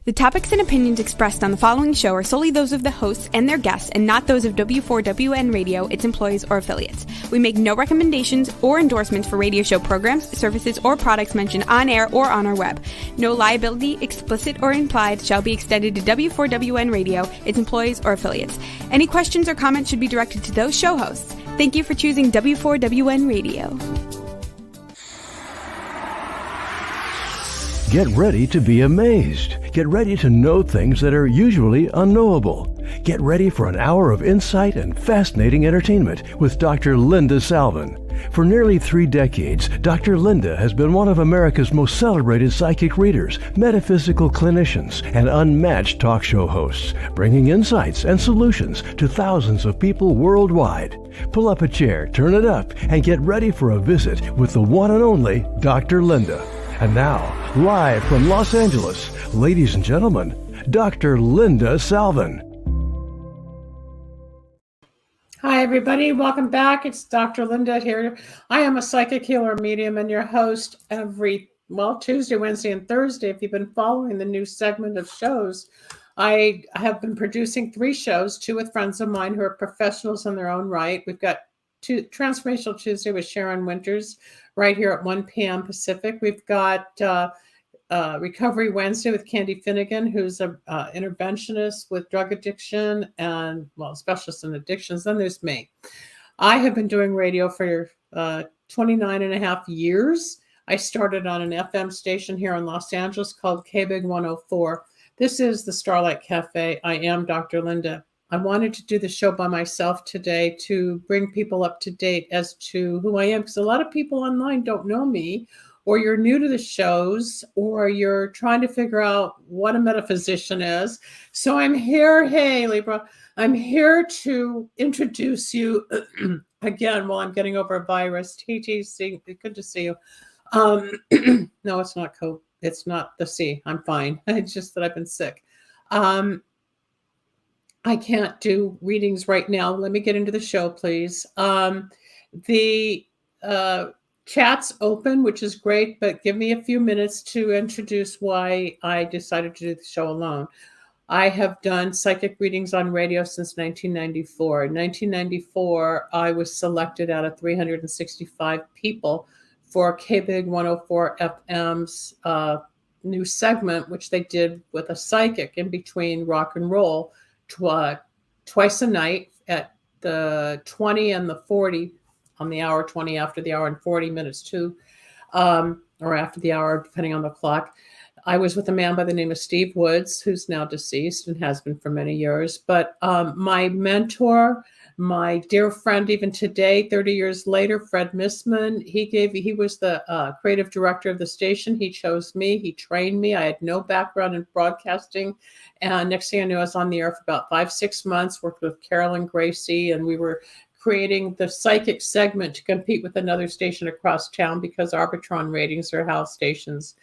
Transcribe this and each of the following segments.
The topics and opinions expressed on the following show are solely those of the hosts and their guests and not those of W4WN Radio, its employees, or affiliates. We make no recommendations or endorsements for radio show programs, services, or products mentioned on air or on our web. No liability, explicit or implied, shall be extended to W4WN Radio, its employees, or affiliates. Any questions or comments should be directed to those show hosts. Thank you for choosing W4WN Radio. Get ready to be amazed. Get ready to know things that are usually unknowable. Get ready for an hour of insight and fascinating entertainment with Dr. Linda Salvin. For nearly 3 decades, Dr. Linda has been one of America's most celebrated psychic readers, metaphysical clinicians, and unmatched talk show hosts, bringing insights and solutions to thousands of people worldwide. Pull up a chair, turn it up, and get ready for a visit with the one and only Dr. Linda. And now, live from Los Angeles, ladies and gentlemen, Dr. Linda Salvin. Hi, everybody. Welcome back. It's Dr. Linda here. I am a psychic healer medium and your host every, Tuesday, Wednesday, and Thursday. If you've been following the new segment of shows, I have been producing 3 shows, 2 with friends of mine who are professionals in their own right. We've got Transformational Tuesday with Sharon Winters right here at 1 p.m. Pacific. We've got Recovery Wednesday with Candy Finnegan, who's an interventionist with drug addiction and, specialist in addictions. Then there's me. I have been doing radio for 29 and a half years. I started on an FM station here in Los Angeles called KBIG 104. This is the Starlight Café. I am Dr. Linda. I wanted to do the show by myself today to bring people up to date as to who I am, because a lot of people online don't know me, or you're new to the shows, or you're trying to figure out what a metaphysician is. So I'm here, hey, Libra, I'm here to introduce you again while I'm getting over a virus. TTC, good to see you. No, it's not COVID. It's not the C. I'm fine. It's just that I've been sick. I can't do readings right now. Let me get into the show, please. The chat's open, which is great, but give me a few minutes to introduce why I decided to do the show alone. I have done psychic readings on radio since 1994. In 1994, I was selected out of 365 people for KBIG 104 FM's new segment, which they did with a psychic in between rock and roll. Twice a night at the 20 and the 40 on the hour, 20 after the hour and 40 minutes too, or after the hour, depending on the clock. I was with a man by the name of Steve Woods, who's now deceased and has been for many years. But my mentor, my dear friend, even today, 30 years later, Fred Missman, he was the creative director of the station. He chose me. He trained me. I had no background in broadcasting. And next thing I knew, I was on the air for about 5-6 months, worked with Carolyn Gracie, and we were creating the psychic segment to compete with another station across town, because Arbitron ratings are how stations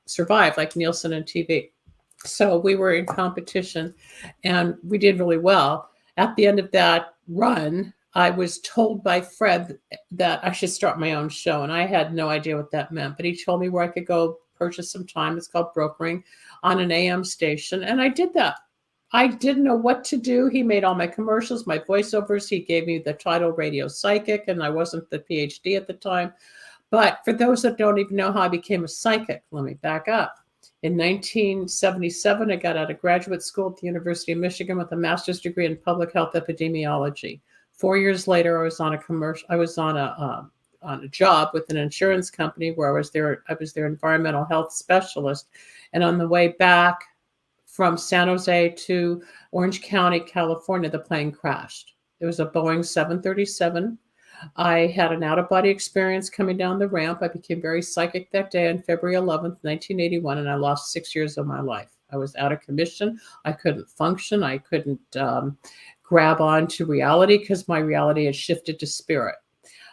survive, like Nielsen and TV. So we were in competition and we did really well. At the end of that run, I was told by Fred that I should start my own show, and I had no idea what that meant, but he told me where I could go purchase some time. It's called brokering on an AM station, and I did that. I didn't know what to do. He made all my commercials, my voiceovers. He gave me the title Radio Psychic, and I wasn't the PhD at the time. But for those that don't even know how I became a psychic, let me back up. In 1977, I got out of graduate school at the University of Michigan with a master's degree in public health epidemiology. 4 years later, I was on a job with an insurance company where I was their environmental health specialist. And on the way back from San Jose to Orange County, California, the plane crashed. It was a Boeing 737. I had an out-of-body experience coming down the ramp. I became very psychic that day on February 11th, 1981, and I lost 6 years of my life. I was out of commission. I couldn't function. I couldn't grab on to reality because my reality had shifted to spirit.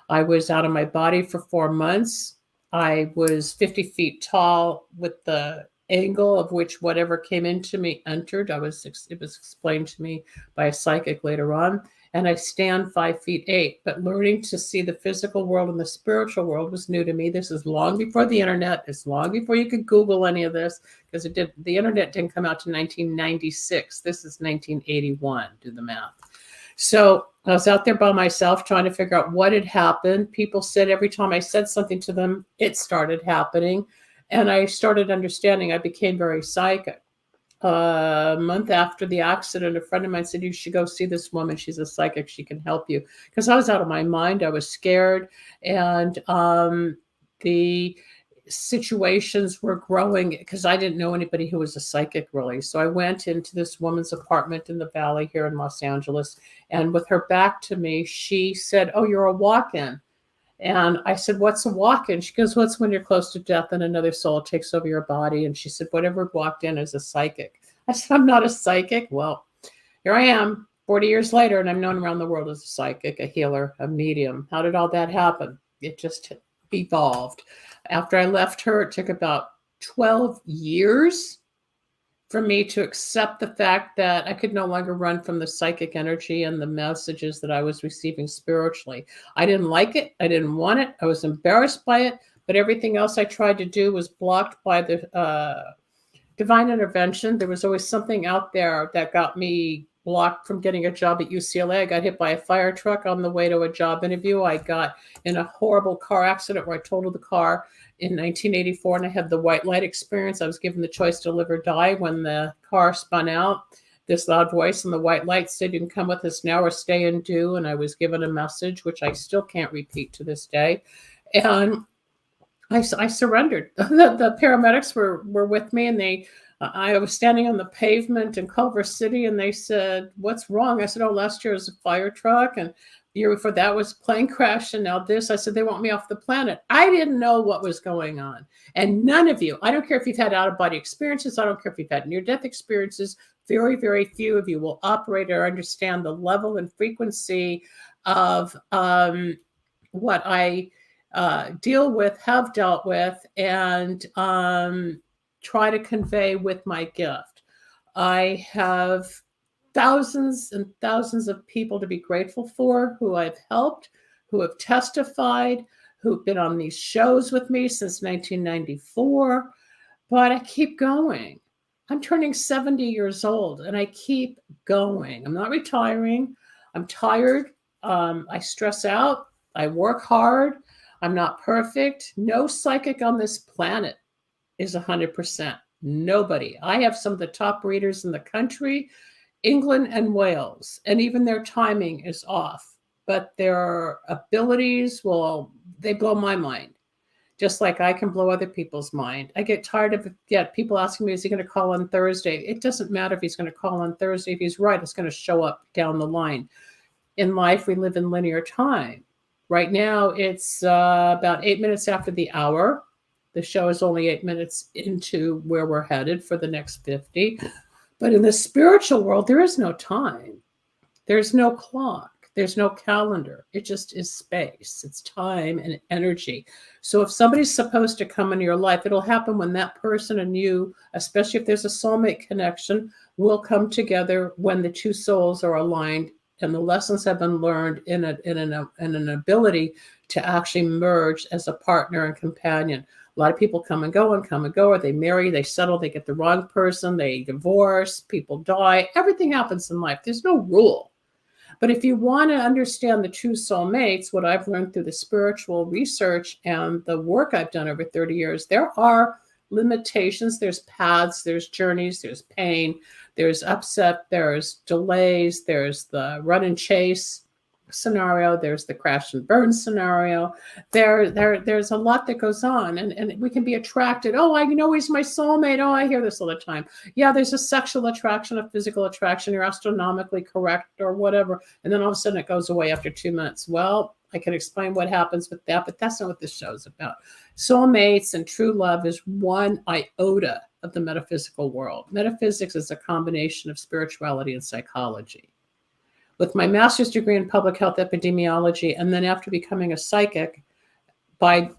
I was out of my body for 4 months. I was 50 feet tall with the angle of which whatever came into me entered. It was explained to me by a psychic later on. And I stand 5'8", but learning to see the physical world and the spiritual world was new to me. This is long before the internet. It's long before you could Google any of this, because the internet didn't come out to 1996. This is 1981. Do the math. So I was out there by myself trying to figure out what had happened. People said every time I said something to them, it started happening. And I started understanding. I became very psychic. A month after the accident, a friend of mine said, you should go see this woman. She's a psychic. She can help you. Because I was out of my mind. I was scared. And the situations were growing because I didn't know anybody who was a psychic, really. So I went into this woman's apartment in the Valley here in Los Angeles. And with her back to me, she said, oh, you're a walk-in. And I said, what's a walk-in? She goes, well, it's when you're close to death and another soul takes over your body. And she said, whatever walked in is a psychic. I said, I'm not a psychic. Well, here I am 40 years later, and I'm known around the world as a psychic, a healer, a medium. How did all that happen? It just evolved. After I left her, it took about 12 years for me to accept the fact that I could no longer run from the psychic energy and the messages that I was receiving spiritually. I didn't like it. I didn't want it. I was embarrassed by it. But everything else I tried to do was blocked by the divine intervention. There was always something out there that got me blocked from getting a job at UCLA. I got hit by a fire truck on the way to a job interview. I got in a horrible car accident where I totaled the car in 1984, and I had the white light experience. I was given the choice to live or die. When the car spun out, this loud voice in the white light said, you can come with us now or stay and do. And I was given a message, which I still can't repeat to this day. And I surrendered. The paramedics were with me, and I was standing on the pavement in Culver City, and they said, what's wrong? I said, oh, last year was a fire truck, and the year before that was a plane crash, and now this. I said, they want me off the planet. I didn't know what was going on. And none of you, I don't care if you've had out-of-body experiences, I don't care if you've had near-death experiences, very, very few of you will operate or understand the level and frequency of what I deal with, have dealt with, and try to convey with my gift. I have thousands and thousands of people to be grateful for who I've helped, who have testified, who've been on these shows with me since 1994, but I keep going. I'm turning 70 years old and I keep going. I'm not retiring. I'm tired. I stress out. I work hard. I'm not perfect. No psychic on this planet is 100%. Nobody. I have some of the top readers in the country, England and Wales, and even their timing is off. But their abilities, they blow my mind, just like I can blow other people's mind. I get tired of people asking me, is he going to call on Thursday? It doesn't matter if he's going to call on Thursday. If he's right, it's going to show up down the line. In life, we live in linear time. Right now, it's about 8 minutes after the hour. The show is only 8 minutes into where we're headed for the next 50. But in the spiritual world, there is no time. There's no clock. There's no calendar. It just is space. It's time and energy. So if somebody's supposed to come into your life, it'll happen when that person and you, especially if there's a soulmate connection, will come together when the two souls are aligned and the lessons have been learned in an ability to actually merge as a partner and companion. A lot of people come and go, or they marry, they settle, they get the wrong person, they divorce, people die. Everything happens in life. There's no rule. But if you want to understand the true soulmates, what I've learned through the spiritual research and the work I've done over 30 years, there are limitations. There's paths, there's journeys, there's pain, there's upset, there's delays, there's the run and chase scenario, there's the crash and burn scenario. There's a lot that goes on, and we can be attracted. Oh, I know he's my soulmate. Oh, I hear this all the time. Yeah, there's a sexual attraction, a physical attraction. You're astronomically correct or whatever, and then all of a sudden it goes away after 2 months. Well, I can explain what happens with that, but that's not what this show's about. Soulmates and true love is one iota of the metaphysical world. Metaphysics is a combination of spirituality and psychology. With my master's degree in public health epidemiology, and then after becoming a psychic by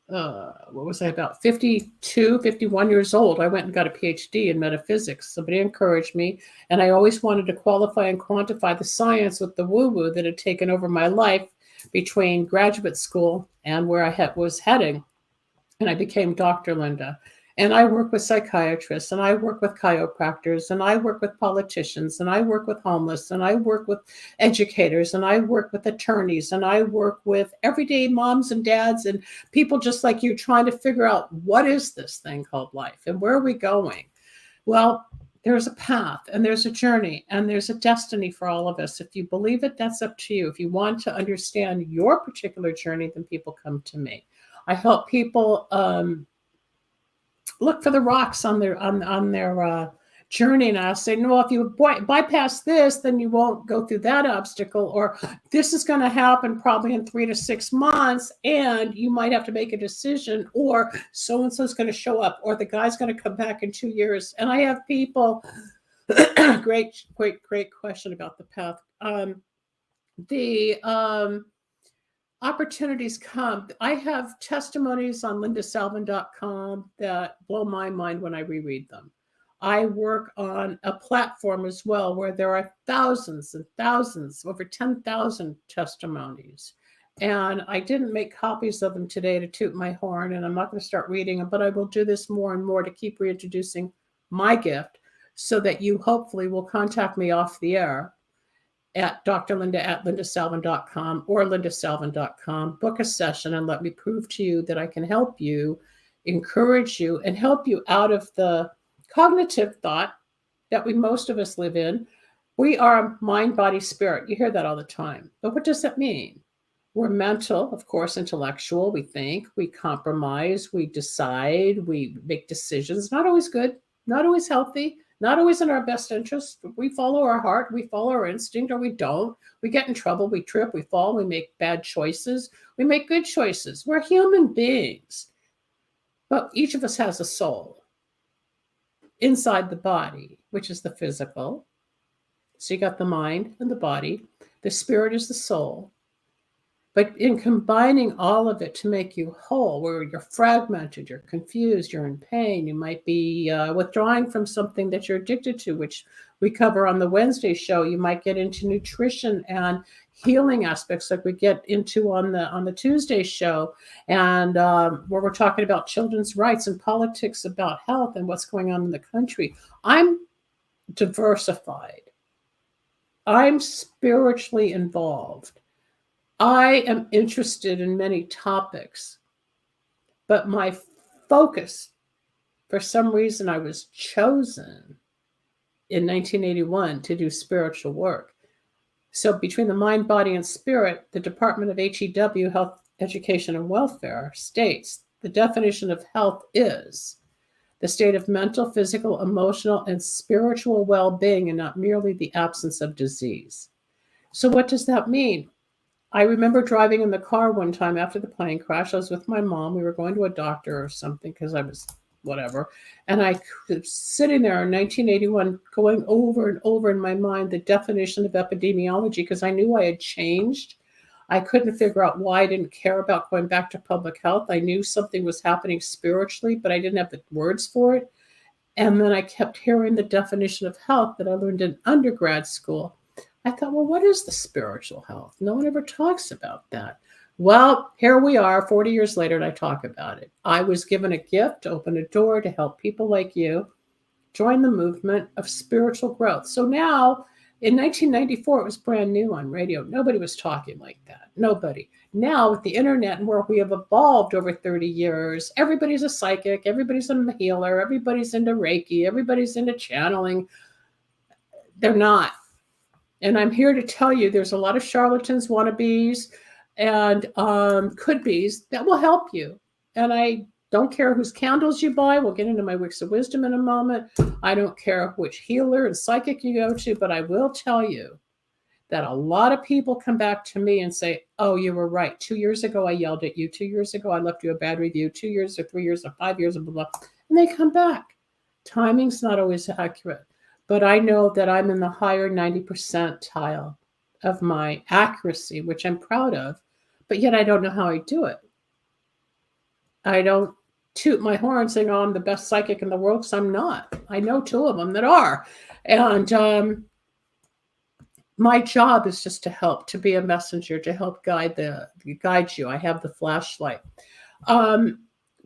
what was I, about 52, 51 years old, I went and got a PhD in metaphysics. Somebody encouraged me, and I always wanted to qualify and quantify the science with the woo-woo that had taken over my life between graduate school and where I was heading. And I became Dr. Linda. And I work with psychiatrists, and I work with chiropractors, and I work with politicians, and I work with homeless, and I work with educators, and I work with attorneys, and I work with everyday moms and dads and people just like you trying to figure out what is this thing called life and where are we going? Well, there's a path and there's a journey and there's a destiny for all of us. If you believe it, that's up to you. If you want to understand your particular journey, then people come to me. I help people look for the rocks on their journey, and I'll say, no, if you bypass this, then you won't go through that obstacle, or this is going to happen probably in 3 to 6 months, and you might have to make a decision, or so and so is going to show up, or the guy's going to come back in 2 years. And I have people. Great question about the path. Opportunities come. I have testimonies on lindasalvin.com that blow my mind when I reread them. I work on a platform as well where there are thousands and thousands, over 10,000 testimonies. And I didn't make copies of them today to toot my horn, and I'm not going to start reading them, but I will do this more and more to keep reintroducing my gift so that you hopefully will contact me off the air at drlinda@lindasalvin.com or lindasalvin.com. Book a session and let me prove to you that I can help you, encourage you, and help you out of the cognitive thought that most of us live in. We are mind, body, spirit. You hear that all the time. But what does that mean? We're mental, of course, intellectual. We think, we compromise, we decide, we make decisions. Not always good, not always healthy, not always in our best interest. We follow our heart, we follow our instinct, or we don't. We get in trouble, we trip, we fall, we make bad choices. We make good choices. We're human beings. But each of us has a soul inside the body, which is the physical. So you got the mind and the body. The spirit is the soul. But in combining all of it to make you whole, where you're fragmented, you're confused, you're in pain, you might be withdrawing from something that you're addicted to, which we cover on the Wednesday show. You might get into nutrition and healing aspects like we get into on the Tuesday show, and where we're talking about children's rights and politics about health and what's going on in the country. I'm diversified. I'm spiritually involved. I am interested in many topics, but my focus, for some reason, I was chosen in 1981 to do spiritual work. So between the mind, body, and spirit, the Department of HEW, Health, Education, and Welfare, states the definition of health is the state of mental, physical, emotional, and spiritual well-being, and not merely the absence of disease. So what does that mean? I remember driving in the car one time after the plane crash. I was with my mom. We were going to a doctor or something because I was whatever. And I was sitting there in 1981 going over and over in my mind the definition of epidemiology because I knew I had changed. I couldn't figure out why I didn't care about going back to public health. I knew something was happening spiritually, but I didn't have the words for it. And then I kept hearing the definition of health that I learned in undergrad school. I thought, well, what is the spiritual health? No one ever talks about that. Well, here we are 40 years later, and I talk about it. I was given a gift to open a door to help people like you join the movement of spiritual growth. So now, in 1994, it was brand new on radio. Nobody was talking like that. Nobody. Now, with the internet and where we have evolved over 30 years, everybody's a psychic, everybody's a healer, everybody's into Reiki, everybody's into channeling. They're not. And I'm here to tell you there's a lot of charlatans, wannabes, and could-bes that will help you. And I don't care whose candles you buy. We'll get into my wicks of wisdom in a moment. I don't care which healer and psychic you go to, but I will tell you that a lot of people come back to me and say, oh, you were right. 2 years ago, I yelled at you. 2 years ago, I left you a bad review. 2 years or 3 years or 5 years, and blah, blah. And they come back. Timing's not always accurate. But I know that I'm in the higher 90 percentile of my accuracy, which I'm proud of, but yet I don't know how I do it. I don't toot my horn saying, oh, I'm the best psychic in the world, because I'm not. I know two of them that are. And my job is just to help, to be a messenger, to help guide you. I have the flashlight.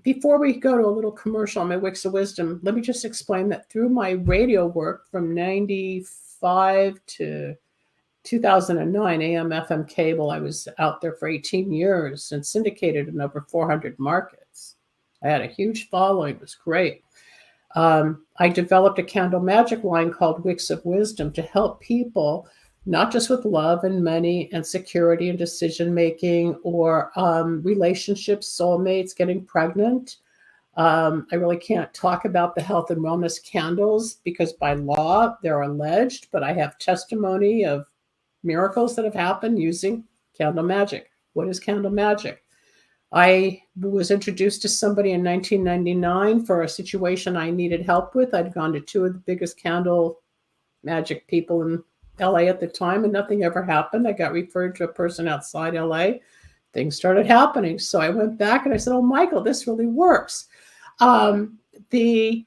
Before we go to a little commercial on my Wicks of Wisdom, let me just explain that through my radio work from 95 to 2009, AM, FM cable, I was out there for 18 years and syndicated in over 400 markets. I had a huge following. It was great. I developed a candle magic line called Wicks of Wisdom to help people, not just with love and money and security and decision-making, or relationships, soulmates, getting pregnant. I really can't talk about the health and wellness candles because by law they're alleged, but I have testimony of miracles that have happened using candle magic. What is candle magic? I was introduced to somebody in 1999 for a situation I needed help with. I'd gone to two of the biggest candle magic people in LA at the time, and nothing ever happened. I got referred to a person outside LA. Things started happening. So I went back and I said, oh, Michael, this really works. The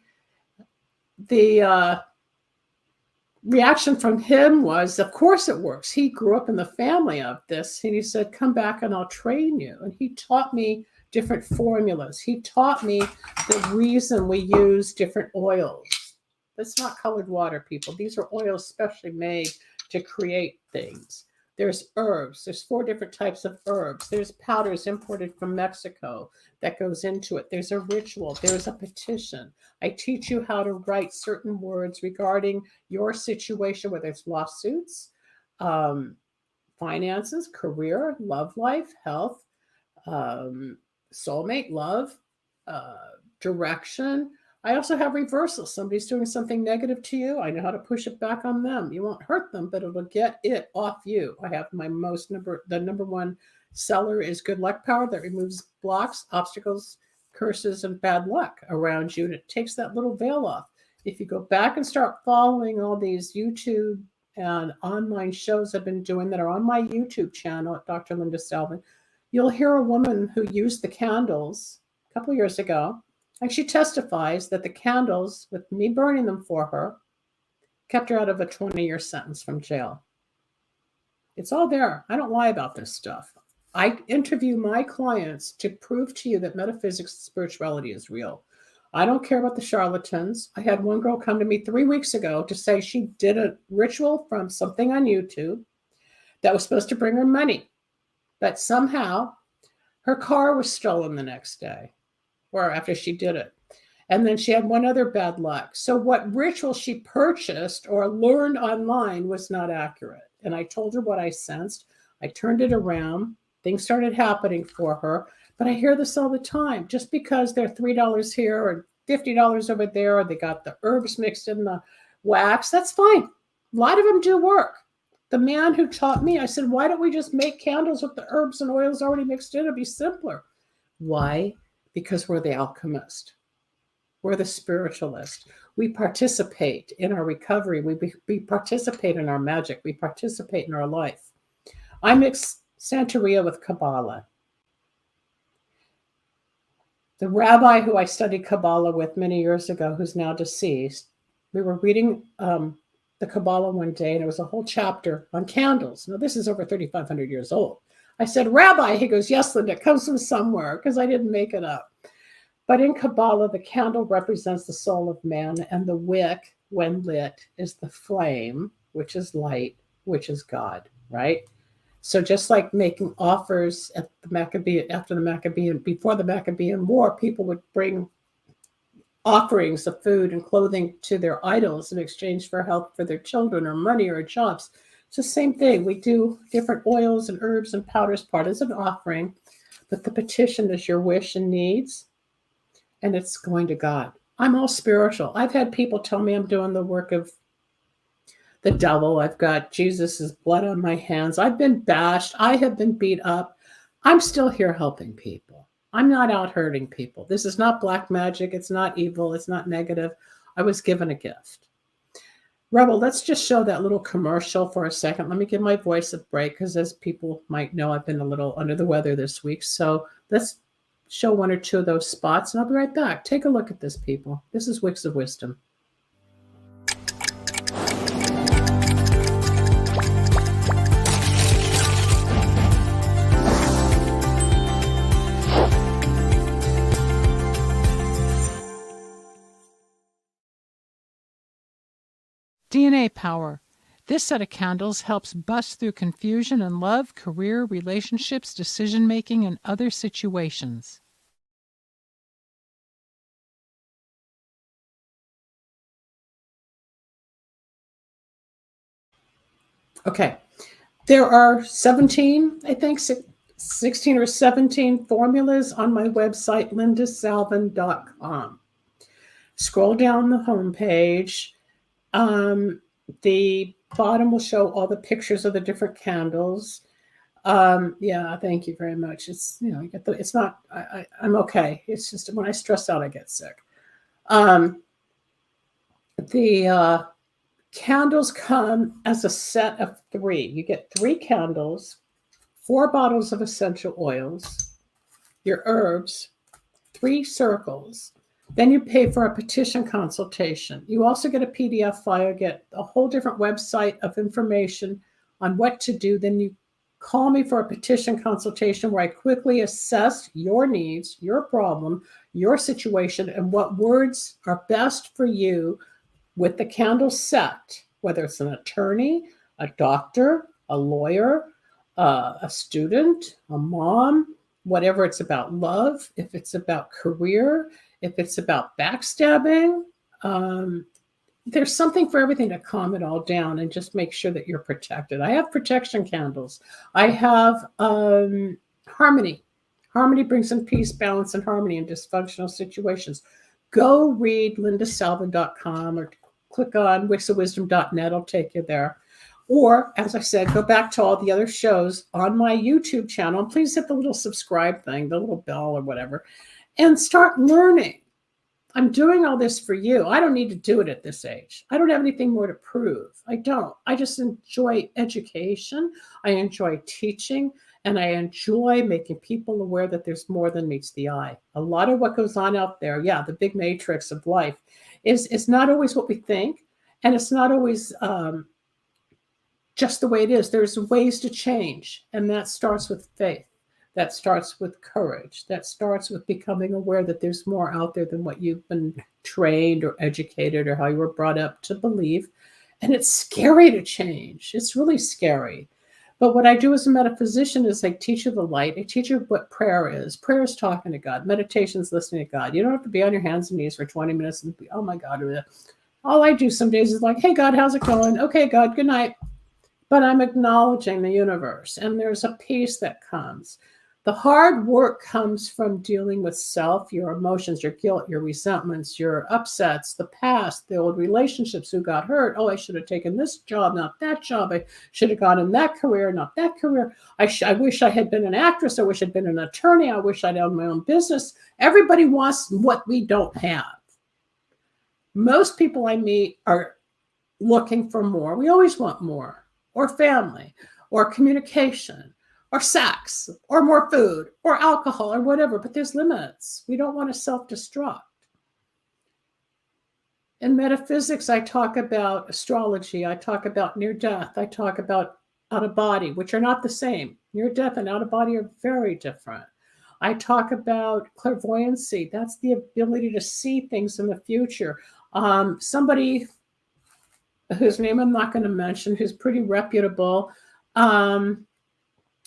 reaction from him was, of course it works. He grew up in the family of this. And he said, come back and I'll train you. And he taught me different formulas. He taught me the reason we use different oils. That's not colored water, people. These are oils specially made to create things. There's herbs. There's 4 different types of herbs. There's powders imported from Mexico that goes into it. There's a ritual. There's a petition. I teach you how to write certain words regarding your situation, whether it's lawsuits, finances, career, love life, health, soulmate, love, direction. I also have reversals. Somebody's doing something negative to you. I know how to push it back on them. You won't hurt them, but it'll get it off you. I have my the number one seller is good luck power that removes blocks, obstacles, curses, and bad luck around you. And it takes that little veil off. If you go back and start following all these YouTube and online shows I've been doing that are on my YouTube channel at Dr. Linda Salvin, you'll hear a woman who used the candles a couple of years ago. And she testifies that the candles, with me burning them for her, kept her out of a 20-year sentence from jail. It's all there. I don't lie about this stuff. I interview my clients to prove to you that metaphysics and spirituality is real. I don't care about the charlatans. I had one girl come to me 3 weeks ago to say she did a ritual from something on YouTube that was supposed to bring her money. But somehow her car was stolen the next day, or after she did it. And then she had one other bad luck. So what ritual she purchased or learned online was not accurate. And I told her what I sensed. I turned it around. Things started happening for her. But I hear this all the time. Just because they're $3 here or $50 over there, or they got the herbs mixed in the wax, that's fine. A lot of them do work. The man who taught me, I said, why don't we just make candles with the herbs and oils already mixed in? It'd be simpler. Why? Because we're the alchemist. We're the spiritualist. We participate in our recovery. We participate in our magic. We participate in our life. I mix Santeria with Kabbalah. The rabbi who I studied Kabbalah with many years ago, who's now deceased, we were reading the Kabbalah one day, and there was a whole chapter on candles. Now, this is over 3,500 years old. I said, Rabbi, he goes, yes, Linda, it comes from somewhere, because I didn't make it up. But in Kabbalah, the candle represents the soul of man, and the wick, when lit, is the flame, which is light, which is God, right? So just like making offers at the before the Maccabean War, people would bring offerings of food and clothing to their idols in exchange for help for their children or money or jobs. It's the same thing. We do different oils and herbs and powders part as an offering, but the petition is your wish and needs, and it's going to God. I'm all spiritual. I've had people tell me I'm doing the work of the devil. I've got Jesus's blood on my hands. I've been bashed. I have been beat up. I'm still here helping people. I'm not out hurting people. This is not black magic. It's not evil. It's not negative. I was given a gift. Rebel, let's just show that little commercial for a second. Let me give my voice a break because, as people might know, I've been a little under the weather this week. So let's show one or two of those spots, and I'll be right back. Take a look at this, people. This is Wicks of Wisdom. DNA Power. This set of candles helps bust through confusion in love, career, relationships, decision-making, and other situations. Okay. There are 17, I think, 16 or 17 formulas on my website, lindasalvin.com. Scroll down the homepage. The bottom will show all the pictures of the different candles. Yeah, thank you very much. It's, you know, you get the, it's not, I'm okay. It's just when I stress out, I get sick. The candles come as a set of 3. You get 3 candles, 4 bottles of essential oils, your herbs, 3 circles. Then you pay for a petition consultation. You also get a PDF file, get a whole different website of information on what to do. Then you call me for a petition consultation where I quickly assess your needs, your problem, your situation, and what words are best for you with the candle set, whether it's an attorney, a doctor, a lawyer, a student, a mom, whatever it's about love, if it's about career, if it's about backstabbing, there's something for everything to calm it all down and just make sure that you're protected. I have protection candles. I have harmony. Harmony brings in peace, balance, and harmony in dysfunctional situations. Go read lindasalvin.com or click on wicksofwisdom.net. It'll take you there. Or, as I said, go back to all the other shows on my YouTube channel. And please hit the little subscribe thing, the little bell or whatever, and start learning. I'm doing all this for you. I don't need to do it at this age. I don't have anything more to prove. I don't. I just enjoy education. I enjoy teaching. And I enjoy making people aware that there's more than meets the eye. A lot of what goes on out there, yeah, the big matrix of life, is not always what we think. And it's not always just the way it is. There's ways to change. And that starts with faith. That starts with courage. That starts with becoming aware that there's more out there than what you've been trained or educated or how you were brought up to believe. And it's scary to change. It's really scary. But what I do as a metaphysician is I teach you the light. I teach you what prayer is. Prayer is talking to God. Meditation is listening to God. You don't have to be on your hands and knees for 20 minutes and be, oh my God. All I do some days is like, hey, God, how's it going? Okay, God, good night. But I'm acknowledging the universe. And there's a peace that comes. The hard work comes from dealing with self, your emotions, your guilt, your resentments, your upsets, the past, the old relationships, who got hurt. Oh, I should have taken this job, not that job. I should have gone in that career, not that career. I wish I had been an actress. I wish I'd been an attorney. I wish I'd owned my own business. Everybody wants what we don't have. Most people I meet are looking for more. We always want more, or family, or communication, or sex, or more food, or alcohol, or whatever, but there's limits. We don't want to self-destruct. In metaphysics, I talk about astrology, I talk about near death, I talk about out of body, which are not the same. Near death and out of body are very different. I talk about clairvoyancy. That's the ability to see things in the future. Somebody whose name I'm not going to mention, who's pretty reputable,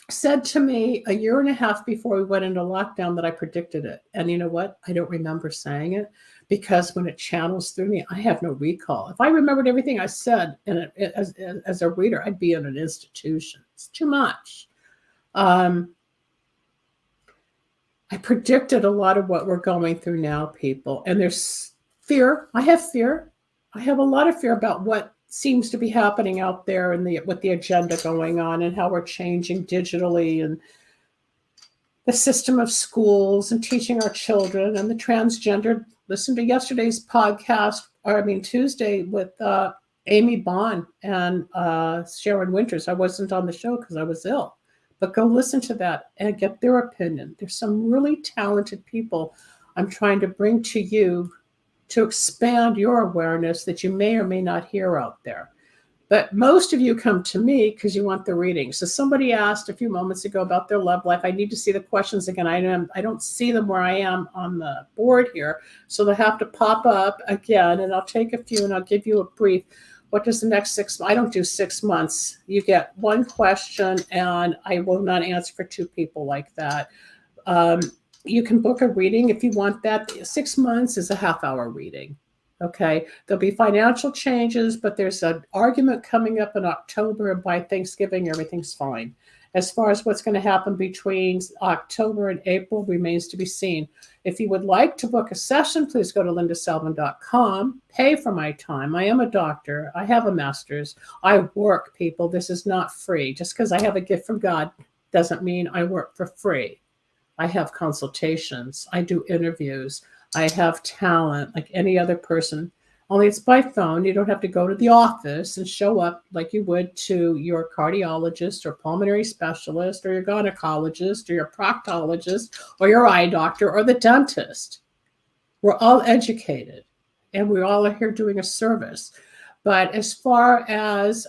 said to me a year and a half before we went into lockdown that I predicted it. And you know what? I don't remember saying it because when it channels through me, I have no recall. If I remembered everything I said as a reader, I'd be in an institution. It's too much. I predicted a lot of what we're going through now, people. And there's fear. I have fear. I have a lot of fear about what seems to be happening out there and with the agenda going on and how we're changing digitally and the system of schools and teaching our children and the transgender. Listen to yesterday's podcast, Tuesday with Amy Bond and Sharon Winters. I wasn't on the show because I was ill, But go listen to that and get their opinion. There's some really talented people I'm trying to bring to you to expand your awareness that you may or may not hear out there. But most of you come to me because you want the reading. So somebody asked a few moments ago about their love life. I need to see the questions again. I don't see them where I am on the board here. So they'll have to pop up again, and I'll take a few and I'll give you a brief. What does the next 6 months? I don't do 6 months. You get one question, and I will not answer for two people like that. You can book a reading if you want that. 6 months is a half-hour reading. Okay, there'll be financial changes, but there's an argument coming up in October, and by Thanksgiving, everything's fine. As far as what's going to happen between October and April remains to be seen. If you would like to book a session, please go to lindasalvin.com, pay for my time. I am a doctor. I have a master's. I work, people. This is not free. Just because I have a gift from God doesn't mean I work for free. I have consultations. I do interviews. I have talent like any other person, only it's by phone. You don't have to go to the office and show up like you would to your cardiologist or pulmonary specialist or your gynecologist or your proctologist or your eye doctor or the dentist. We're all educated and we all are here doing a service. But as far as,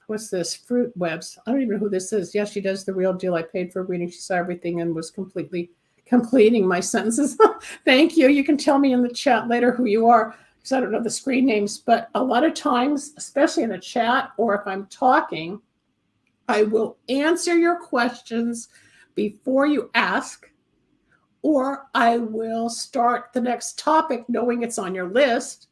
what's this? Fruit Webs. I don't even know who this is. Yes, she does the real deal. I paid for a reading. She saw everything and was completing my sentences. Thank you. You can tell me in the chat later who you are, because I don't know the screen names. But a lot of times, especially in the chat or if I'm talking, I will answer your questions before you ask, or I will start the next topic knowing it's on your list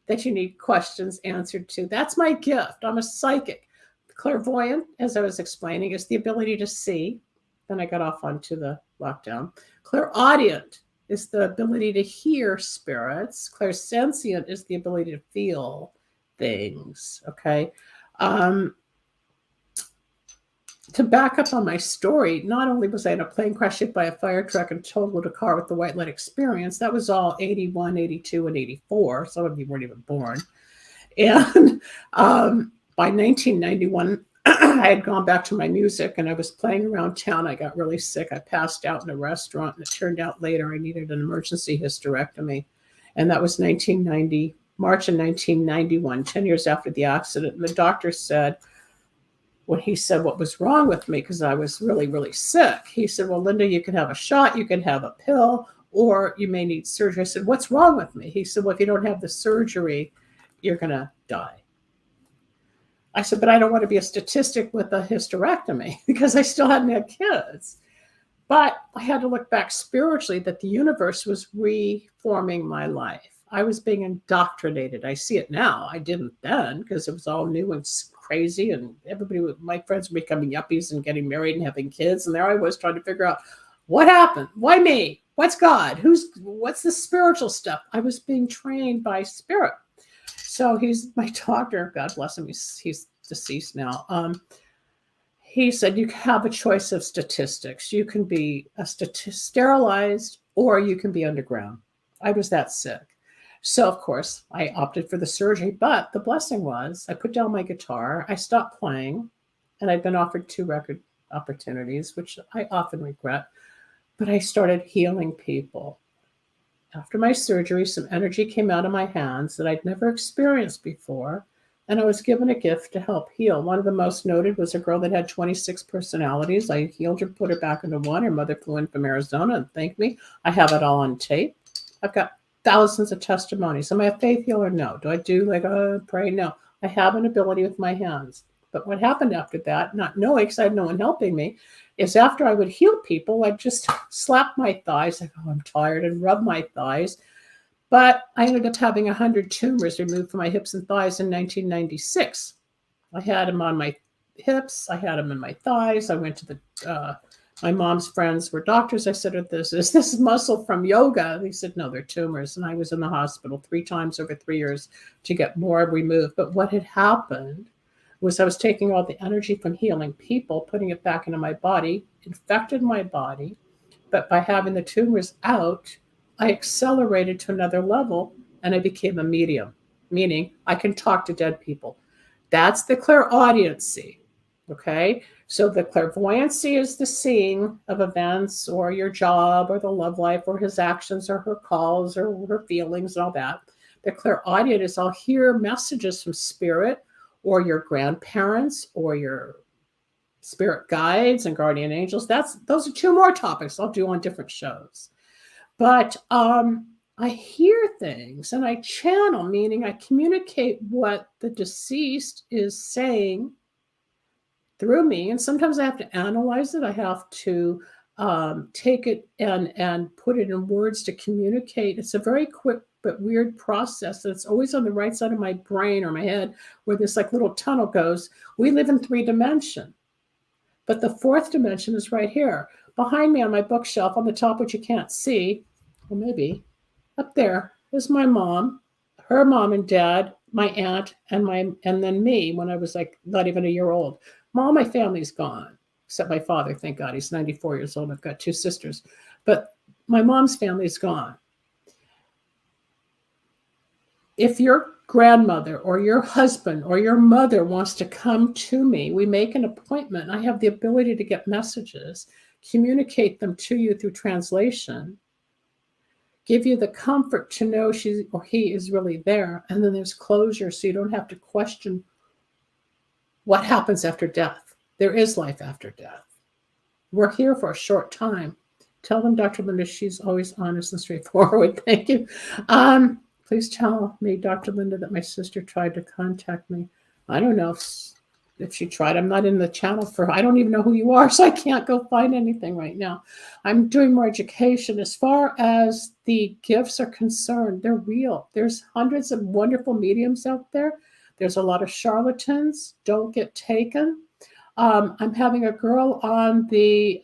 that you need questions answered to. That's my gift. I'm a psychic. Clairvoyant, as I was explaining, is the ability to see. Then I got off onto the lockdown. Clairaudient is the ability to hear spirits. Clairsentient is the ability to feel things. Okay. To back up on my story, not only was I in a plane crash hit by a fire truck and totaled a car with the white light experience, that was all 81, 82, and 84. Some of you weren't even born. And by 1991, I had gone back to my music and I was playing around town. I got really sick. I passed out in a restaurant, and it turned out later I needed an emergency hysterectomy. And that was March of 1991, 10 years after the accident. And the doctor said, when he said what was wrong with me, because I was really, really sick, he said, well, Linda, you can have a shot, you can have a pill, or you may need surgery. I said, what's wrong with me? He said, well, if you don't have the surgery, you're going to die. I said, but I don't want to be a statistic with a hysterectomy because I still hadn't had kids. But I had to look back spiritually that the universe was reforming my life. I was being indoctrinated. I see it now. I didn't then because it was all new and crazy. And my friends were becoming yuppies and getting married and having kids. And there I was trying to figure out what happened? Why me? What's God? What's the spiritual stuff? I was being trained by spirit. So he's my doctor. God bless him. He's deceased now. He said, you have a choice of statistics. You can be sterilized or you can be underground. I was that sick. So, of course, I opted for the surgery. But the blessing was I put down my guitar. I stopped playing. And I'd been offered 2 record opportunities, which I often regret. But I started healing people. After my surgery, some energy came out of my hands that I'd never experienced before, and I was given a gift to help heal. One of the most noted was a girl that had 26 personalities. I healed her, put her back into one. Her mother flew in from Arizona and thanked me. I have it all on tape. I've got thousands of testimonies. Am I a faith healer? No. Do I do pray? No. I have an ability with my hands. But what happened after that, not knowing because I had no one helping me, is after I would heal people, I'd just slap my thighs, like, oh, I'm tired, and rub my thighs. But I ended up having 100 tumors removed from my hips and thighs in 1996. I had them on my hips. I had them in my thighs. I went to my mom's friends were doctors. I said, is this muscle from yoga? They said, no, they're tumors. And I was in the hospital 3 times over 3 years to get more removed. But what had happened was I was taking all the energy from healing people, putting it back into my body, infected my body. But by having the tumors out, I accelerated to another level and I became a medium, meaning I can talk to dead people. That's the clairaudiency. Okay, so the clairvoyancy is the seeing of events or your job or the love life or his actions or her calls or her feelings and all that. The clairaudient is I'll hear messages from spirit or your grandparents or your spirit guides and guardian angels. Those are two more topics I'll do on different shows. But I hear things and I channel, meaning I communicate what the deceased is saying through me. And sometimes I have to analyze it. I have to take it and put it in words to communicate. It's a very quick but weird process. It's always on the right side of my brain or my head where this like little tunnel goes. We live in 3 dimensions, but the 4th dimension is right here. Behind me on my bookshelf on the top, which you can't see, or maybe up there is my mom, her mom and dad, my aunt, and then me when I was like not even a year old. All my family's gone, except my father, thank God. He's 94 years old. I've got 2 sisters. But my mom's family's gone. If your grandmother or your husband or your mother wants to come to me, we make an appointment. I have the ability to get messages, communicate them to you through translation, give you the comfort to know she or he is really there. And then there's closure so you don't have to question what happens after death. There is life after death. We're here for a short time. Tell them, Dr. Linda, she's always honest and straightforward. Thank you. Please tell me, Dr. Linda, that my sister tried to contact me. I don't know if she tried. I'm not in the channel I don't even know who you are, so I can't go find anything right now. I'm doing more education. As far as the gifts are concerned, they're real. There's hundreds of wonderful mediums out there. There's a lot of charlatans. Don't get taken. I'm having a girl on the,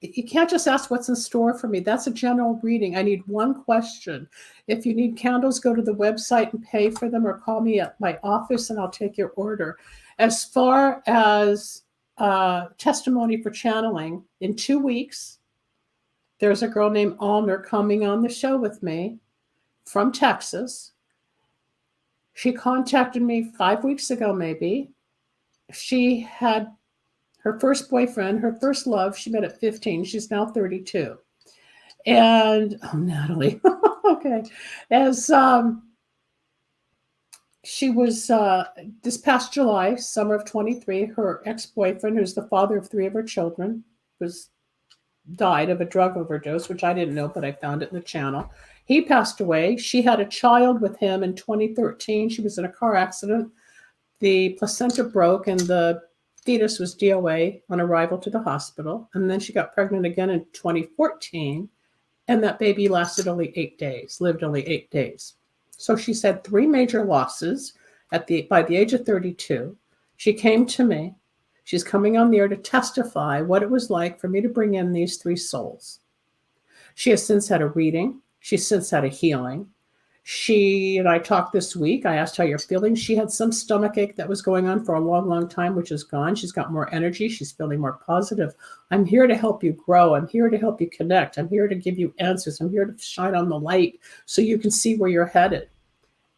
you can't just ask what's in store for me. That's a general reading. I need one question. If you need candles, go to the website and pay for them or call me at my office and I'll take your order. As far as testimony for channeling, in 2 weeks, there's a girl named Almer coming on the show with me from Texas. She contacted me 5 weeks ago, maybe. She had her first boyfriend, her first love. She met at 15. She's now 32. And, oh, Natalie. Okay. As she was, this past July, summer of 23, her ex-boyfriend, who's the father of 3 of her children, died of a drug overdose, which I didn't know, but I found it in the channel. He passed away. She had a child with him in 2013. She was in a car accident. The placenta broke and the fetus was DOA on arrival to the hospital. And then she got pregnant again in 2014. And that baby lasted only 8 days, lived only 8 days. So she's had 3 major losses by the age of 32. She came to me. She's coming on the air to testify what it was like for me to bring in these 3 souls. She has since had a reading. She's since had a healing. She and I talked this week. I asked how you're feeling. She had some stomach ache that was going on for a long, long time, which is gone. She's got more energy. She's feeling more positive. I'm here to help you grow. I'm here to help you connect. I'm here to give you answers. I'm here to shine on the light so you can see where you're headed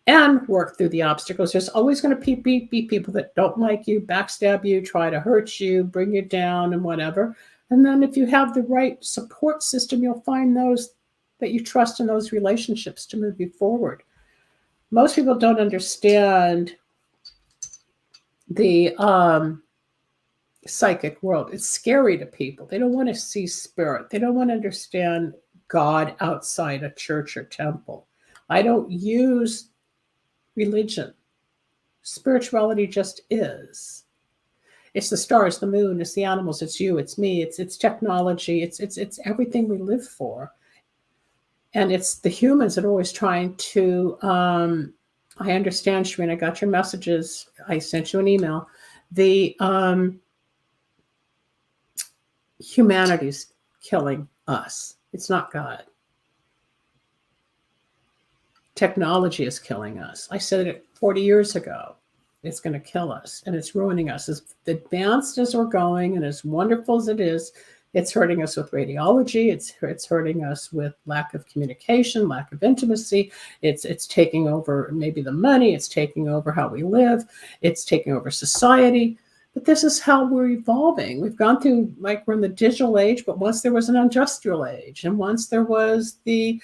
and work through the obstacles. There's always going to be people that don't like you, backstab you, try to hurt you, bring you down and whatever. And then if you have the right support system, you'll find those that you trust in those relationships to move you forward. Most people don't understand the psychic world. It's scary to people. They don't want to see spirit. They don't want to understand God outside a church or temple. I don't use religion. Spirituality just is. It's the stars, the moon, it's the animals, it's you, it's me, it's technology, it's everything we live for. And it's the humans that are always trying to, I understand, Shereen, I got your messages. I sent you an email. The humanity's killing us. It's not God. Technology is killing us. I said it 40 years ago. It's going to kill us and it's ruining us. As advanced as we're going and as wonderful as it is, It's hurting us with radiology. It's hurting us with lack of communication, lack of intimacy. It's taking over maybe the money. It's taking over how we live. It's taking over society. But this is how we're evolving. We've gone through, like, we're in the digital age, but once there was an industrial age, and once there was the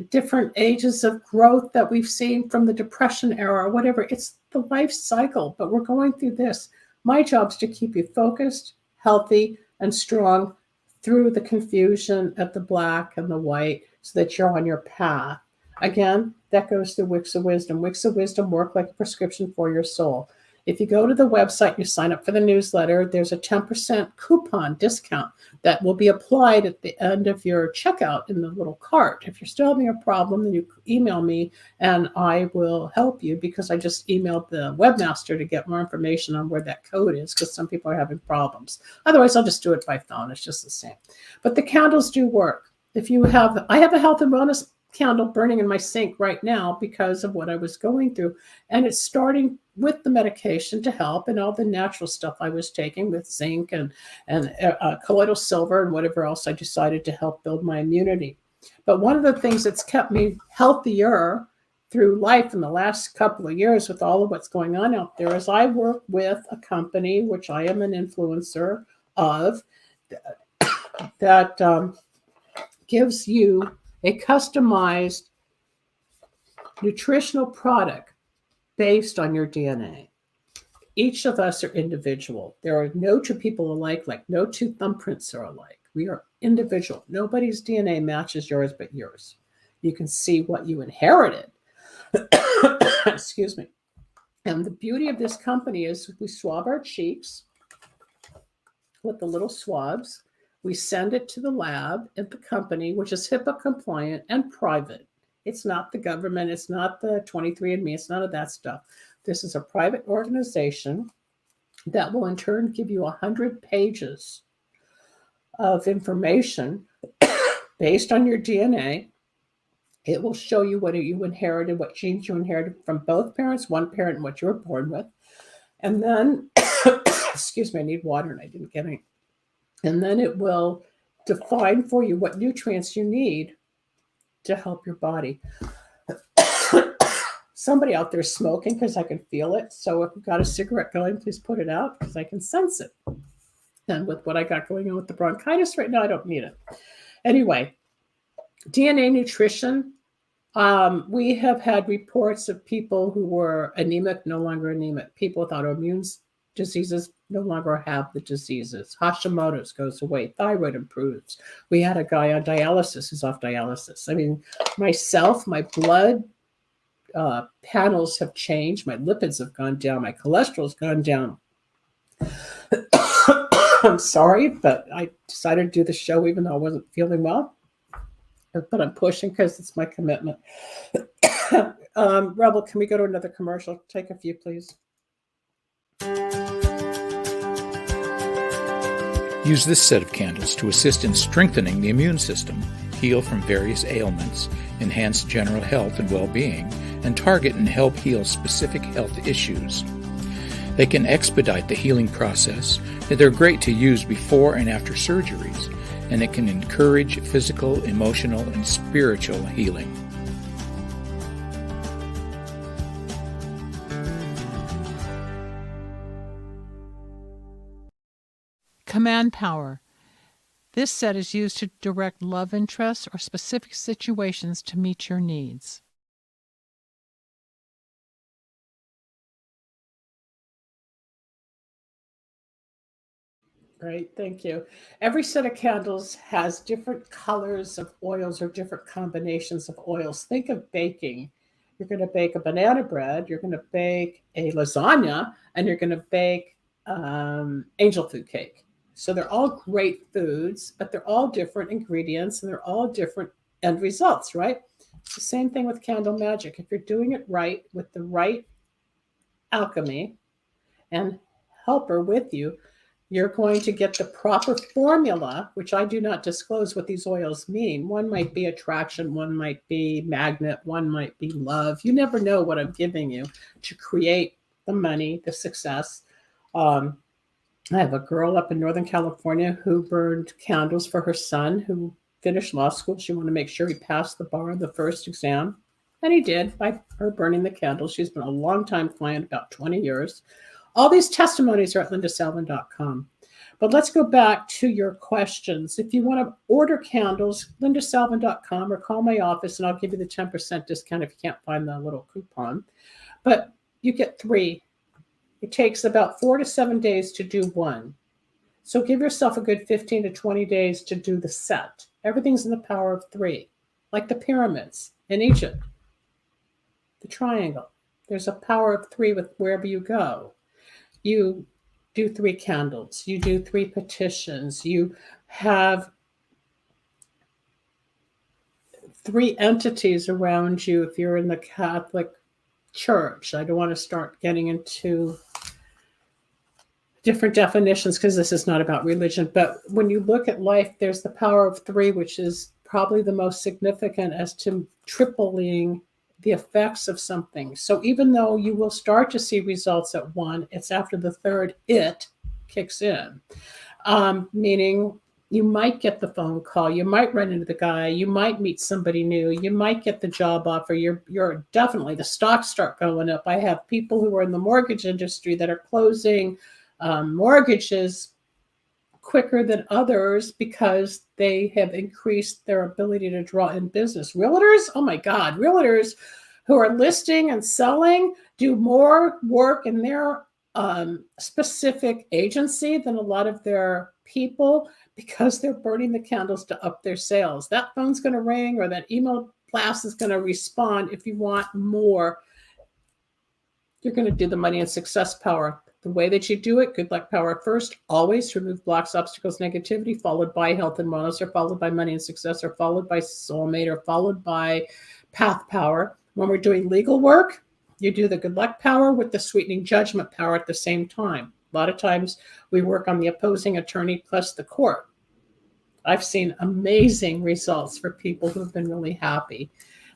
different ages of growth that we've seen from the Depression era or whatever. It's the life cycle, but we're going through this. My job is to keep you focused, healthy, and strong through the confusion of the black and the white so that you're on your path. Again, that goes through Wicks of Wisdom. Wicks of Wisdom work like a prescription for your soul. If you go to the website, you sign up for the newsletter, there's a 10% coupon discount that will be applied at the end of your checkout in the little cart. If you're still having a problem, then you email me and I will help you, because I just emailed the webmaster to get more information on where that code is, because some people are having problems. Otherwise, I'll just do it by phone. It's just the same. But the candles do work. I have a health and wellness candle burning in my sink right now because of what I was going through. And it's starting with the medication to help, and all the natural stuff I was taking with zinc and colloidal silver and whatever else I decided to help build my immunity. But one of the things that's kept me healthier through life in the last couple of years with all of what's going on out there is I work with a company, which I am an influencer of, that gives you a customized nutritional product based on your DNA. Each of us are individual. There are no two people alike, like no two thumbprints are alike. We are individual. Nobody's DNA matches yours but yours. You can see what you inherited. Excuse me. And the beauty of this company is we swab our cheeks with the little swabs. We send it to the lab at the company, which is HIPAA compliant and private. It's not the government. It's not the 23andMe. It's none of that stuff. This is a private organization that will in turn give you 100 pages of information based on your DNA. It will show you what you inherited, what genes you inherited from both parents, one parent, and what you were born with. And then, excuse me, I need water and I didn't get any. And then it will define for you what nutrients you need to help your body. Somebody out there smoking, because I can feel it. So if you've got a cigarette going, please put it out, because I can sense it. And with what I got going on with the bronchitis right now, I don't need it. Anyway, DNA nutrition. We have had reports of people who were anemic, no longer anemic. People with autoimmune diseases no longer have the diseases. Hashimoto's goes away. Thyroid improves. We had a guy on dialysis who's off dialysis. I mean, myself, my blood panels have changed. My lipids have gone down. My cholesterol's gone down. I'm sorry, but I decided to do the show even though I wasn't feeling well. But I'm pushing because it's my commitment. Rebel, can we go to another commercial? Take a few, please. Use this set of candles to assist in strengthening the immune system, heal from various ailments, enhance general health and well-being, and target and help heal specific health issues. They can expedite the healing process. They're great to use before and after surgeries, and it can encourage physical, emotional, and spiritual healing. Command Power. This set is used to direct love interests or specific situations to meet your needs. Great, thank you. Every set of candles has different colors of oils or different combinations of oils. Think of baking. You're going to bake a banana bread, you're going to bake a lasagna, and you're going to bake angel food cake. So they're all great foods, but they're all different ingredients and they're all different end results, right? It's the same thing with candle magic. If you're doing it right with the right alchemy and helper with you, you're going to get the proper formula, which I do not disclose what these oils mean. One might be attraction, one might be magnet, one might be love. You never know what I'm giving you to create the money, the success, I have a girl up in Northern California who burned candles for her son who finished law school. She wanted to make sure he passed the bar, the first exam. And he did by her burning the candles. She's been a long time client, about 20 years. All these testimonies are at lindasalvin.com. But let's go back to your questions. If you want to order candles, lindasalvin.com, or call my office and I'll give you the 10% discount if you can't find the little coupon. But you get 3. It takes about 4 to 7 days to do one. So give yourself a good 15 to 20 days to do the set. Everything's in the power of 3, like the pyramids in Egypt, the triangle. There's a power of 3 with wherever you go. You do 3 candles. You do 3 petitions. You have 3 entities around you if you're in the Catholic Church. I don't want to start getting into different definitions because this is not about religion. But when you look at life, there's the power of 3, which is probably the most significant as to tripling the effects of something. So even though you will start to see results at 1, it's after the 3rd it kicks in. Meaning you might get the phone call, you might run into the guy, you might meet somebody new, you might get the job offer. You're definitely, the stocks start going up. I have people who are in the mortgage industry that are closing mortgages quicker than others because they have increased their ability to draw in business. Realtors, oh my God, realtors who are listing and selling do more work in their specific agency than a lot of their people because they're burning the candles to up their sales. That phone's going to ring or that email blast is going to respond. If you want more, you're going to do the money and success power. The way that you do it, good luck power first, always remove blocks, obstacles, negativity, followed by health and wellness, or followed by money and success, or followed by soulmate, or followed by path power. When we're doing legal work, you do the good luck power with the sweetening judgment power at the same time. A lot of times we work on the opposing attorney plus the court. I've seen amazing results for people who have been really happy,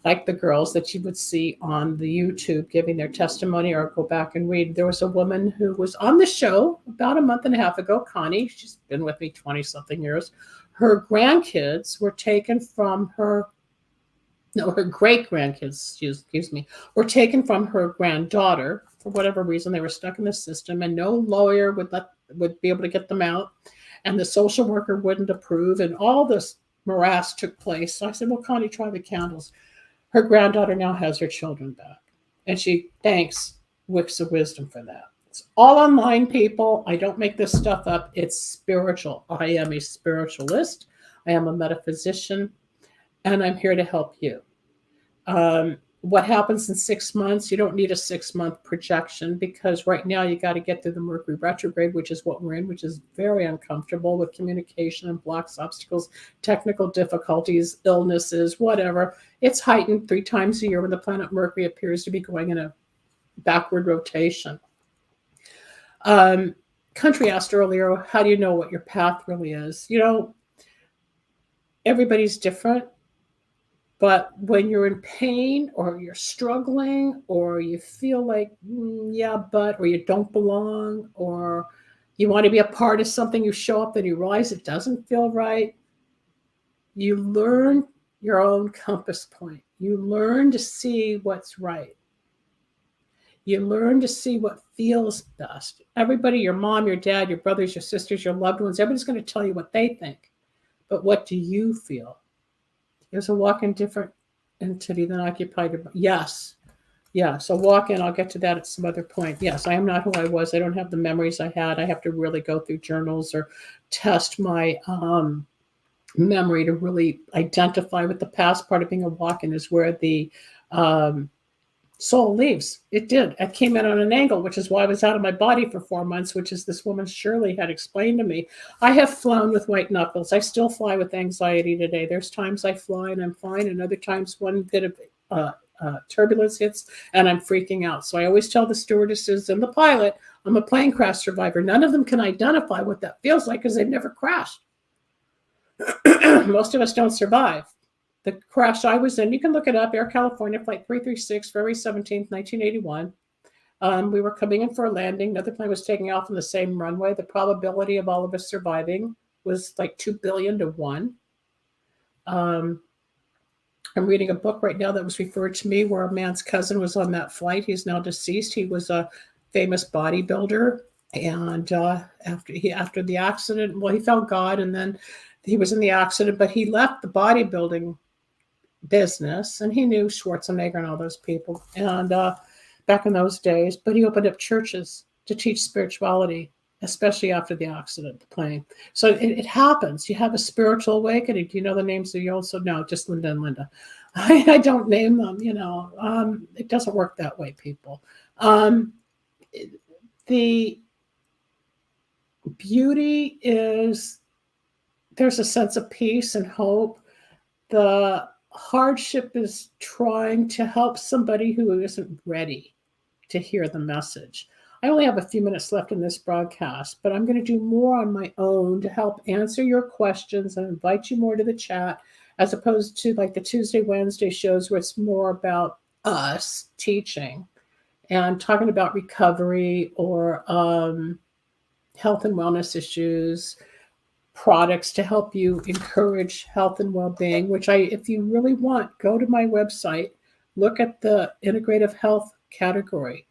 like the girls that you would see on the YouTube giving their testimony, or go back and read. There was a woman who was on the show about a month and a half ago, Connie. She's been with me 20-something years. Her grandkids were taken from her, no, her great-grandkids, excuse me, were taken from her granddaughter. For whatever reason, they were stuck in the system, and no lawyer would be able to get them out, and the social worker wouldn't approve, and all this morass took place. So I said, well, Connie, try the candles. Her granddaughter now has her children back, and she thanks Wicks of Wisdom for that. It's all online, people. I don't make this stuff up. It's spiritual. I am a spiritualist. I am a metaphysician, and I'm here to help you. What happens in 6 months? You don't need a 6-month projection, because right now you got to get through the Mercury retrograde, which is what we're in, which is very uncomfortable with communication and blocks, obstacles, technical difficulties, illnesses, whatever. It's heightened 3 times a year when the planet Mercury appears to be going in a backward rotation. Country asked earlier, how do you know what your path really is? You know, everybody's different. But when you're in pain, or you're struggling, or you feel like, or you don't belong, or you want to be a part of something, you show up and you realize it doesn't feel right, you learn your own compass point. You learn to see what's right. You learn to see what feels best. Everybody, your mom, your dad, your brothers, your sisters, your loved ones, everybody's going to tell you what they think. But what do you feel? There's a walk-in different entity than occupied. Yes. So walk-in, I'll get to that at some other point. Yes, I am not who I was. I don't have the memories I had. I have to really go through journals or test my memory to really identify what the past. Part of being a walk-in is where the soul leaves. It did. It came in on an angle, which is why I was out of my body for 4 months, which is this woman Shirley had explained to me. I have flown with white knuckles. I still fly with anxiety today. There's times I fly and I'm fine, and other times one bit of turbulence hits and I'm freaking out. So I always tell the stewardesses and the pilot, I'm a plane crash survivor. None of them can identify what that feels like because they've never crashed. Most of us don't survive. The crash I was in, you can look it up, Air California, Flight 336, February 17th, 1981. We were coming in for a landing. Another plane was taking off on the same runway. The probability of all of us surviving was like 2 billion to 1. I'm reading a book right now that was referred to me where a man's cousin was on that flight. He's now deceased. He was a famous bodybuilder. And after the accident, well, he found God, and then he was in the accident, but he left the bodybuilding business, and he knew Schwarzenegger and all those people. And back in those days, but he opened up churches to teach spirituality, especially after the accident, the plane. So it happens. You have a spiritual awakening. Do you know the names of you also? No, just Linda and Linda. I don't name them, it doesn't work that way, people. The beauty is there's a sense of peace and hope. The hardship is trying to help somebody who isn't ready to hear the message. I only have a few minutes left in this broadcast, but I'm going to do more on my own to help answer your questions and invite you more to the chat, as opposed to like the Tuesday, Wednesday shows where it's more about us teaching and talking about recovery or health and wellness issues, products to help you encourage health and well-being, which if you really want, go to my website, look at the integrative health category.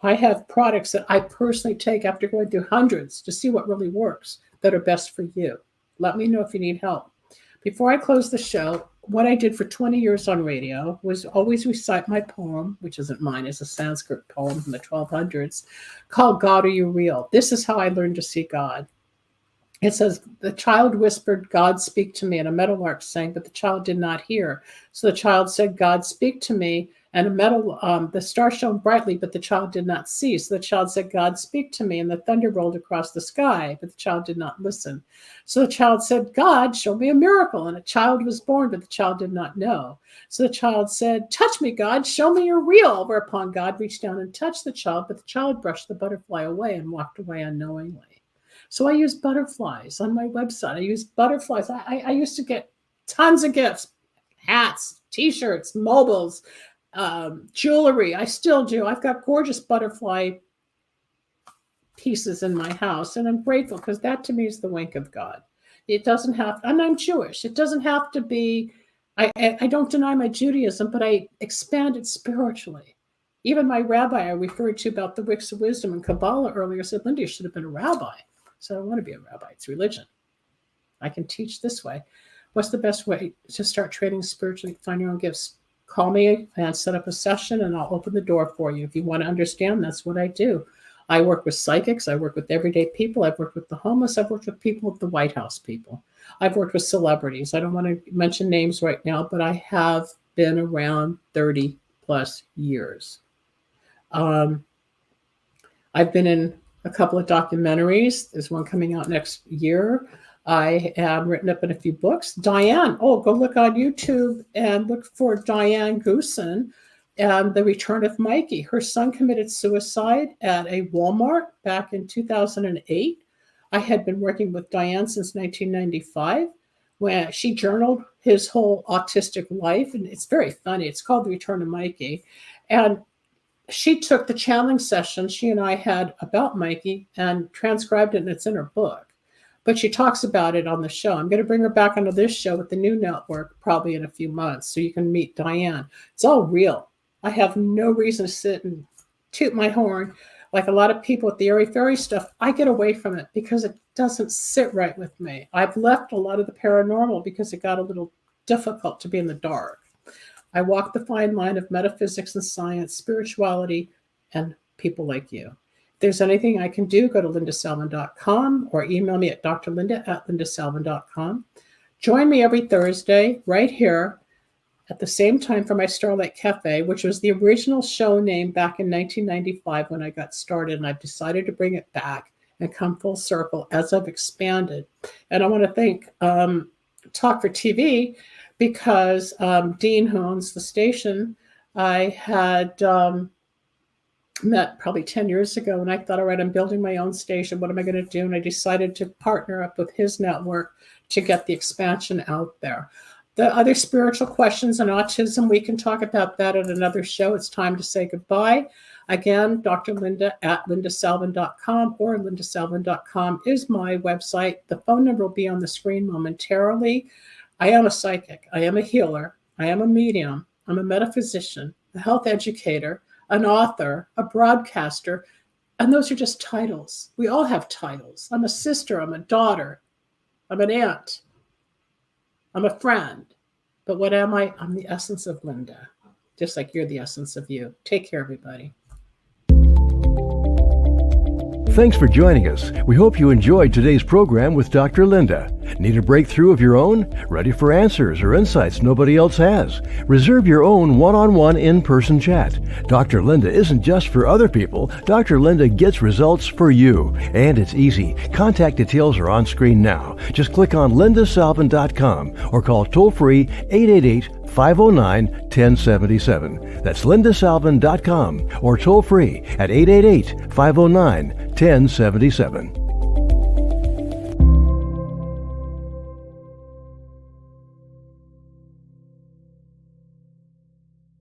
I have products that I personally take after going through hundreds to see what really works that are best for you. Let me know if you need help. Before I close the show, what I did for 20 years on radio was always recite my poem, which isn't mine, it's a Sanskrit poem from the 1200s, called God Are You Real? This is how I learned to see God. It says, the child whispered, God speak to me, and a meadowlark sang, but the child did not hear. So the child said, God speak to me, and the star shone brightly, but the child did not see. So the child said, God speak to me, and the thunder rolled across the sky, but the child did not listen. So the child said, God, show me a miracle. And a child was born, but the child did not know. So the child said, touch me, God, show me you're real. Whereupon God reached down and touched the child, but the child brushed the butterfly away and walked away unknowingly. So I use butterflies on my website. I use butterflies. I used to get tons of gifts, hats, T-shirts, mobiles, jewelry. I still do. I've got gorgeous butterfly pieces in my house, and I'm grateful because that to me is the wink of God. It doesn't have, and I'm Jewish. It doesn't have to be, I don't deny my Judaism, but I expand it spiritually. Even my rabbi I referred to about the wicks of wisdom and Kabbalah earlier said, Linda, you should have been a rabbi. So I don't want to be a rabbi. It's religion. I can teach this way. What's the best way to start trading spiritually? Find your own gifts. Call me and set up a session, and I'll open the door for you. If you want to understand, that's what I do. I work with psychics. I work with everyday people. I've worked with the homeless. I've worked with people with the White House people. I've worked with celebrities. I don't want to mention names right now, but I have been around 30 plus years. I've been in a couple of documentaries. There's one coming out next year. I am written up in a few books. Diane, go look on YouTube and look for Diane Goosen and The Return of Mikey. Her son committed suicide at a Walmart back in 2008. I had been working with Diane since 1995 when she journaled his whole autistic life. And it's very funny. It's called The Return of Mikey. And she took the channeling session she and I had about Mikey and transcribed it, and it's in her book. But she talks about it on the show. I'm going to bring her back onto this show with the new network probably in a few months so you can meet Diane. It's all real. I have no reason to sit and toot my horn like a lot of people with the airy-fairy stuff. I get away from it because it doesn't sit right with me. I've left a lot of the paranormal because it got a little difficult to be in the dark. I walk the fine line of metaphysics and science, spirituality, and people like you. If there's anything I can do, go to lindasalvin.com or email me at drlinda@lindasalvin.com. Join me every Thursday right here at the same time for my Starlight Café, which was the original show name back in 1995 when I got started, and I've decided to bring it back and come full circle as I've expanded. And I want to thank Talk for TV, because Dean, who owns the station, I had met probably 10 years ago, and I thought, all right, I'm building my own station. What am I going to do? And I decided to partner up with his network to get the expansion out there. The other spiritual questions and autism, we can talk about that at another show. It's time to say goodbye. Again, Dr. Linda at lindasalvin.com or lindasalvin.com is my website. The phone number will be on the screen momentarily. I am a psychic. I am a healer. I am a medium. I'm a metaphysician, a health educator, an author, a broadcaster, and those are just titles. We all have titles. I'm a sister. I'm a daughter. I'm an aunt. I'm a friend. But what am I? I'm the essence of Linda, just like you're the essence of you. Take care, everybody. Thanks for joining us. We hope you enjoyed today's program with Dr. Linda. Need a breakthrough of your own? Ready for answers or insights nobody else has? Reserve your own one-on-one in-person chat. Dr. Linda isn't just for other people. Dr. Linda gets results for you. And it's easy. Contact details are on screen now. Just click on lindasalvin.com or call toll-free 888-509-1077. That's lindasalvin.com or toll-free at 888-509-1077.